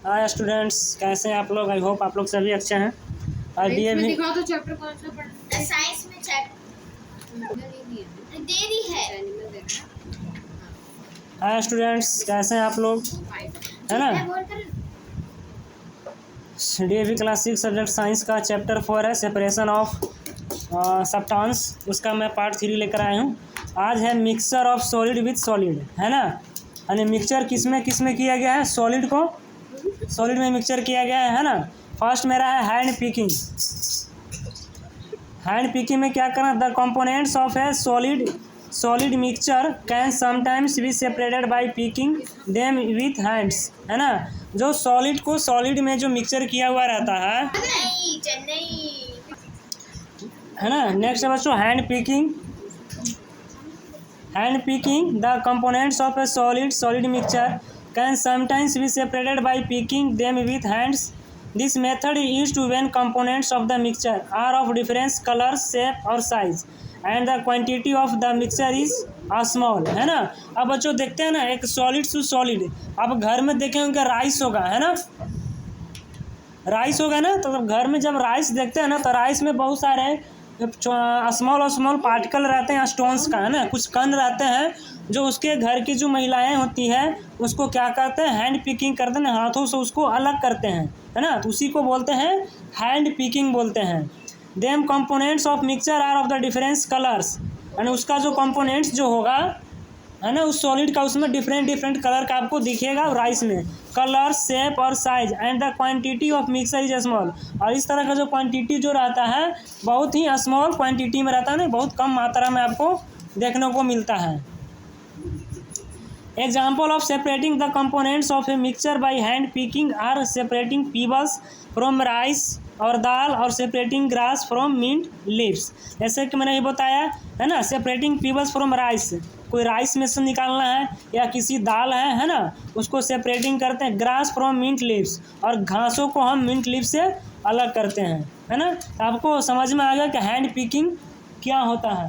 Hi students, कैसे हैं आप लोग। आई होप आप लोग सभी अच्छे हैं। और डीएवी दिखाओ तो चैप्टर कौन सा पढ़ना साइंस में चैप्टर दे दी है। हाय स्टूडेंट्स, कैसे हैं आप लोग, है ना। डीएवी क्लास 6 सब्जेक्ट साइंस का चैप्टर 4 है सेपरेशन ऑफ सब्सटेंस। उसका मैं पार्ट 3 लेकर आया हूँ। आज है mixture of solid with solid, है ना। यानी मिक्सचर किस में किया गया है, सॉलिड को सॉलिड में मिक्सचर किया गया है ना। फर्स्ट मेरा है हैंड पिकिंग। हैंड पिकिंग में क्या करना, the components of A solid mixture can sometimes be separated by picking them with hands, है ना। जो सॉलिड को सॉलिड में जो मिक्सचर किया हुआ रहता है, है ना। नेक्स्ट है बच्चों hand picking the components of A solid mixture can sometimes be separated by picking them with hands. This method is used when components of the mixture are of different colors, shape और size and the quantity of the mixture is small, है ना। अब बच्चों देखते हैं ना, एक solid to solid. अब घर में देखें उनका राइस होगा, है ना। राइस होगा ना, तो घर में जब राइस देखते हैं ना, तो राइस में बहुत सारे स्मॉल पार्टिकल रहते हैं स्टोन्स का, है ना। कुछ कण रहते हैं जो उसके घर की जो महिलाएं होती हैं उसको क्या करते हैं, हैंड पिकिंग करते हैं, हाथों से उसको अलग करते हैं, है ना। तो उसी को बोलते हैं हैंड पिकिंग बोलते हैं। Them components of mixture are of the different colours, यानी उसका जो कंपोनेंट्स जो होगा, है ना, उस सॉलिड का उसमें डिफरेंट कलर का आपको दिखेगा राइस में, कलर, शेप और size and the quantity of mixture is small. और इस तरह का जो क्वांटिटी जो रहता है बहुत ही स्मॉल क्वांटिटी में रहता है ना, बहुत कम मात्रा में आपको देखने को मिलता है। Example of separating the components of a mixture by hand picking are separating pebbles from rice और दाल और separating grass from mint leaves। जैसे कि मैंने ये बताया है ना, separating pebbles from rice, कोई राइस में से निकालना है या किसी दाल है ना, उसको separating करते हैं। grass from mint leaves, और घासों को हम mint leaves से अलग करते हैं, है ना। आपको समझ में आ गया कि हैंड पिकिंग क्या होता है।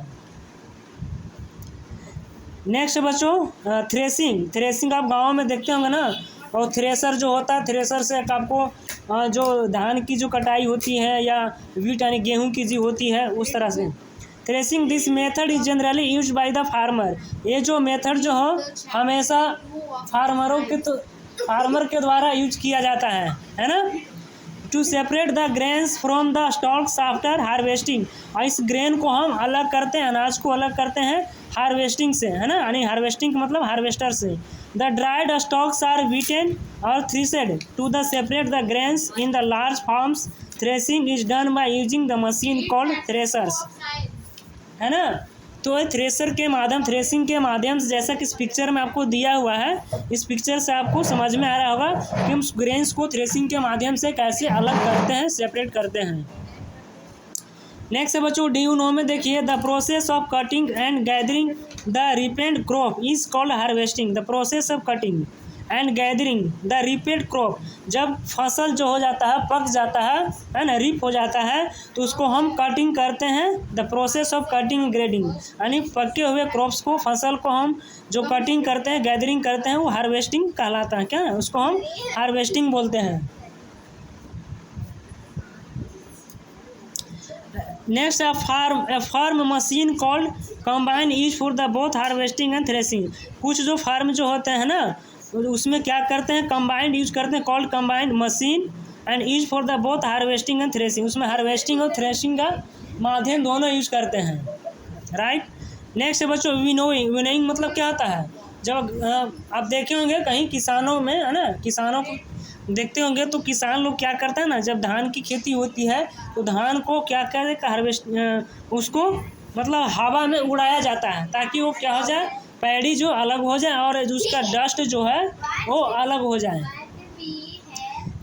नेक्स्ट बच्चों थ्रेसिंग आप गाँव में देखते होंगे ना। और थ्रेसर जो होता है, थ्रेसर से आपको जो धान की जो कटाई होती है या वीट यानी गेहूं की जी होती है, उस तरह से threshing. This method is generally use by the farmer. ये जो मेथड जो हो हमेशा फार्मर के द्वारा यूज किया जाता है ना। To separate the grains from the stalks after harvesting. और इस ग्रेन को हम अलग करते हैं, अनाज को अलग करते हैं हार्वेस्टिंग से, है ना। यानी हार्वेस्टिंग मतलब हार्वेस्टर से। The dried stalks are beaten और threshed to the separate the grains in the large farms. Threshing is done by using the machine called threshers, है ना। तो थ्रेसिंग के माध्यम से, जैसा कि इस पिक्चर में आपको दिया हुआ है, इस पिक्चर से आपको समझ में आ रहा होगा कि हम ग्रेन्स को थ्रेसिंग के माध्यम से कैसे अलग करते हैं, सेपरेट करते हैं। नेक्स्ट है बच्चों डी यू नो में देखिए, the process of cutting and gathering the रिपेंड crop is called harvesting. The process of cutting and gathering the रिपेंड crop, जब फसल जो हो जाता है, पक जाता है ना, रिप हो जाता है, तो उसको हम कटिंग करते हैं। The process of cutting grading, यानी पके हुए क्रॉप्स को, फसल को हम जो कटिंग करते हैं, गैदरिंग करते हैं, वो हार्वेस्टिंग कहलाता है। क्या उसको हम हार्वेस्टिंग बोलते हैं। Next farm machine called combine use for the both harvesting and threshing. कुछ जो फार्म जो होते हैं ना, उसमें क्या करते हैं, कंबाइंड यूज करते हैं, called combined machine and use for the both harvesting and threshing. उसमें हार्वेस्टिंग और थ्रेसिंग का माध्यम दोनों यूज करते हैं, राइट। नेक्स्ट है बच्चों विनोइंग मतलब क्या होता है। जब आप देखे होंगे कहीं किसानों में, है ना, किसानों को देखते होंगे तो किसान लोग क्या करते हैं ना, जब धान की खेती होती है तो धान को क्या करते हैं, उसको मतलब हवा में उड़ाया जाता है, ताकि वो क्या हो जाए, पैडी जो अलग हो जाए और उसका डस्ट जो है वो अलग हो जाए।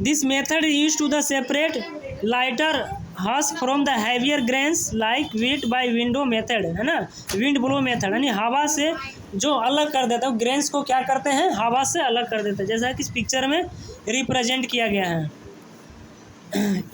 This method is use to the separate lighter husk from the heavier grains like wheat by window method, है ना, विंड ब्लो मेथड, यानी हवा से जो अलग कर देता है, ग्रेन्स को क्या करते हैं, हवा से अलग कर देते हैं, जैसा कि इस पिक्चर में रिप्रेजेंट किया गया है।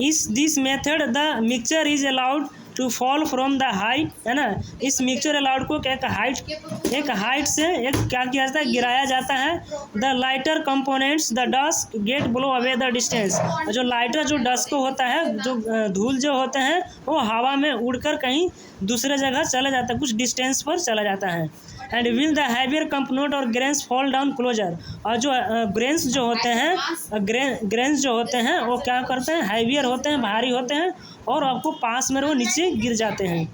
इस this method the mixture is allowed to fall from the height, है ना। इस मिक्सचर अलाउड को एक हाइट से एक क्या किया जाता है, गिराया जाता है। The lighter components the dust get blow away the distance, जो लाइटर जो डस्ट को होता है, जो धूल जो होते हैं वो हवा में उड़कर कहीं दूसरे जगह चला जाता है, कुछ डिस्टेंस पर चला जाता है। And will the heavier component और ग्रेन्स फॉल डाउन क्लोजर, और जो ग्रेन्स जो होते हैं वो क्या करते हैं, हैवियर होते हैं, भारी होते हैं, और आपको पास में वो नीचे गिर जाते हैं।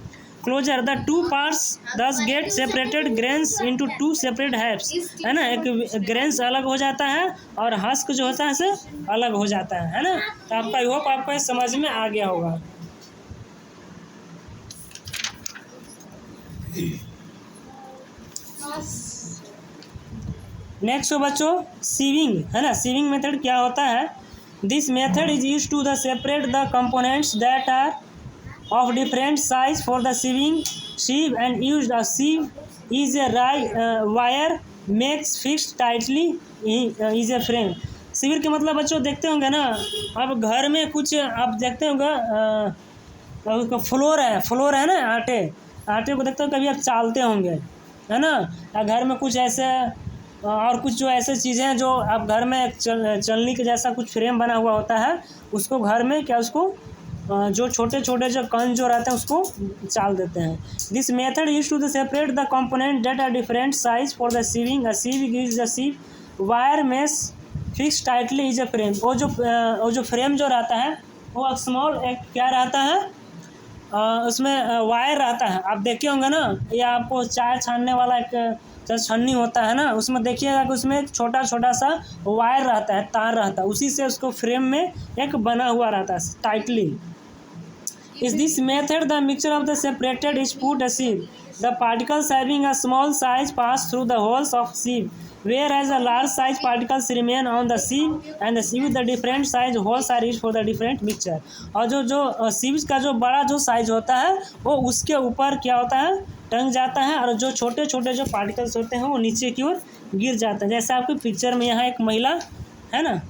क्लोजर द टू पार्ट्स दस get separated grains into two separate HEPS, है ना। एक ग्रेन्स अलग हो जाता है और हस्क जो होता है से अलग हो जाता है ना। तो आपका आई होप आपको समझ में आ गया होगा। नेक्स्ट बच्चों सीविंग, है ना। सीविंग मेथड क्या होता है, this method is use to the separate the components that are of different size for the sieve and use a sieve is a wire makes fix tightly is a frame. सीवर के मतलब बच्चों देखते होंगे ना, अब घर में कुछ आप देखते होंगे फ्लोर है ना, आटे को देखते हो, कभी आप चालते होंगे, है ना। या घर में कुछ ऐसे और कुछ जो ऐसे चीज़ें हैं जो आप घर में चलने के जैसा कुछ फ्रेम बना हुआ होता है, उसको घर में क्या उसको जो छोटे छोटे जो कण जो रहते हैं उसको चाल देते हैं। This method use to the separate the component that are different size for the sieving. A sieve gives the sieve wire mesh fix tightly is a frame. वो जो फ्रेम जो रहता है वो स्मॉल एक क्या रहता है, उसमें वायर रहता है। आप देखे होंगे ना, ये आपको चाय छानने वाला एक छन्नी होता है ना, उसमें देखिएगा कि उसमें एक छोटा छोटा सा वायर रहता है, तार रहता है, उसी से उसको फ्रेम में एक बना हुआ रहता है टाइटली। इस this method the mixture of the separated is put a sieve, the particles having a small size pass through the holes of sieve, whereas a large size particles remain on the sieve and the sieve with the different size holes are used for the different mixture। और जो sieves का जो बड़ा जो size होता है वो उसके ऊपर क्या होता है, टंग जाता है, और जो छोटे छोटे जो पार्टिकल्स होते हैं वो नीचे की ओर गिर जाते हैं। जैसे आपकी पिक्चर में यहाँ एक महिला है ना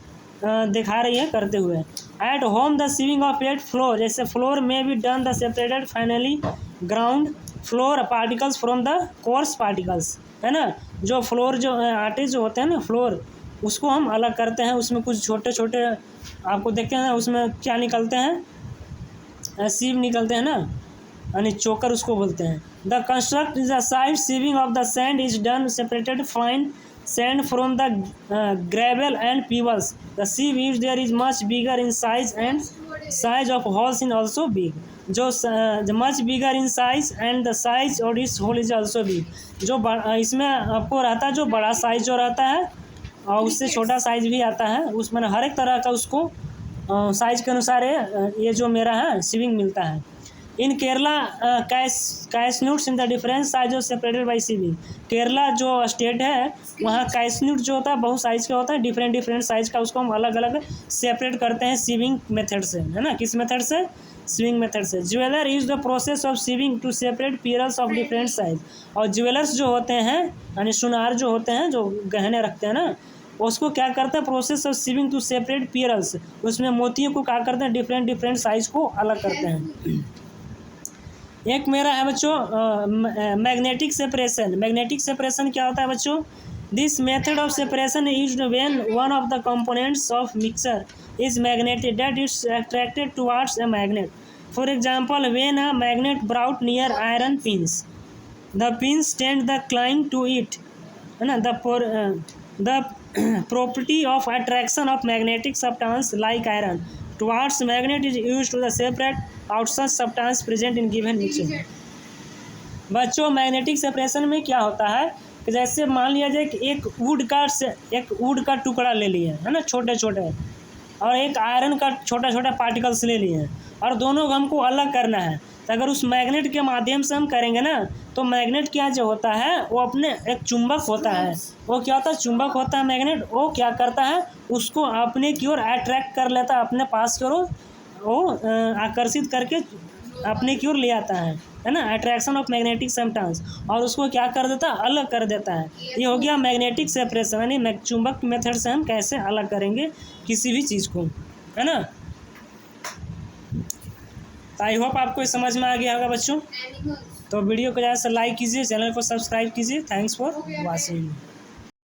दिखा रही है करते हुए। At home the sieving of at flour, जैसे फ्लोर में भी done the separated finely ground flour particles from the coarse particles, है ना। जो फ्लोर जो आटे जो होते हैं ना फ्लोर, उसको हम अलग करते हैं, उसमें कुछ छोटे छोटे आपको देखते हैं ना, उसमें क्या निकलते हैं, सीव निकलते हैं ना, यानी चोकर उसको बोलते हैं। The construct is the side sieving of the sand is done separated fine sand from the gravel and pebbles. The sieve used there is much bigger in size and size of holes in also big. जो much bigger in size and the size of its hole is also big. जो इसमें आपको रहता है जो बड़ा size जो रहता है और उससे छोटा साइज भी आता है, उसमें हर एक तरह का उसको साइज के अनुसार ये जो मेरा है सीविंग मिलता है। In Kerala cashew nuts in the different size of separated by sieving. Kerala जो स्टेट है वहाँ कैशनट जो होता है बहुत साइज का होता है, डिफरेंट साइज का, उसको हम अलग अलग सेपरेट करते हैं सीविंग मेथड से, है ना। किस मेथड से, सीविंग मेथड से। Jeweller use the process of sieving to separate pearls of different size. और ज्वेलर्स जो होते हैं यानी सुनार जो होते हैं जो गहने रखते हैं ना, उसको क्या करते हैं, process of sieving to separate pearls, उसमें मोतियों को क्या करते हैं, डिफरेंट साइज को अलग करते हैं। एक मेरा है बच्चों मैग्नेटिक सेपरेशन। मैग्नेटिक सेपरेशन क्या होता है बच्चों, this method of separation used when one of the components of mixer is magnetic that is attracted towards a magnet. For example when a magnet brought near iron pins, the pins tend the cling to it, है ना। The property of attraction of magnetic substance like iron towards magnet is used to the separate out such substance present in given mixture। बच्चों magnetic separation में क्या होता है कि जैसे मान लिया जाए कि एक वुड का टुकड़ा ले लिए, है ना, छोटे छोटे, और एक आयरन का छोटा छोटा पार्टिकल्स ले लिए और दोनों को हमको अलग करना है। तो अगर उस मैग्नेट के माध्यम से हम करेंगे ना, तो मैग्नेट क्या जो होता है वो अपने एक चुंबक होता है, वो क्या होता है, चुंबक होता है मैग्नेट, वो क्या करता है उसको अपने की ओर अट्रैक्ट कर लेता है, अपने पास की ओर वो आकर्षित करके अपने की ओर ले आता है ना, अट्रैक्शन ऑफ मैग्नेटिक सब्सटेंस, और उसको क्या कर देता है, अलग कर देता है। ये हो गया मैग्नेटिक सेपरेशन, यानी चुंबक मेथड से हम कैसे अलग करेंगे किसी भी चीज़ को, है ना। तो आई होप आपको समझ में आ गया होगा बच्चों। एनिमल्स। तो वीडियो को ज़्यादा से लाइक कीजिए, चैनल को सब्सक्राइब कीजिए। Thanks for watching.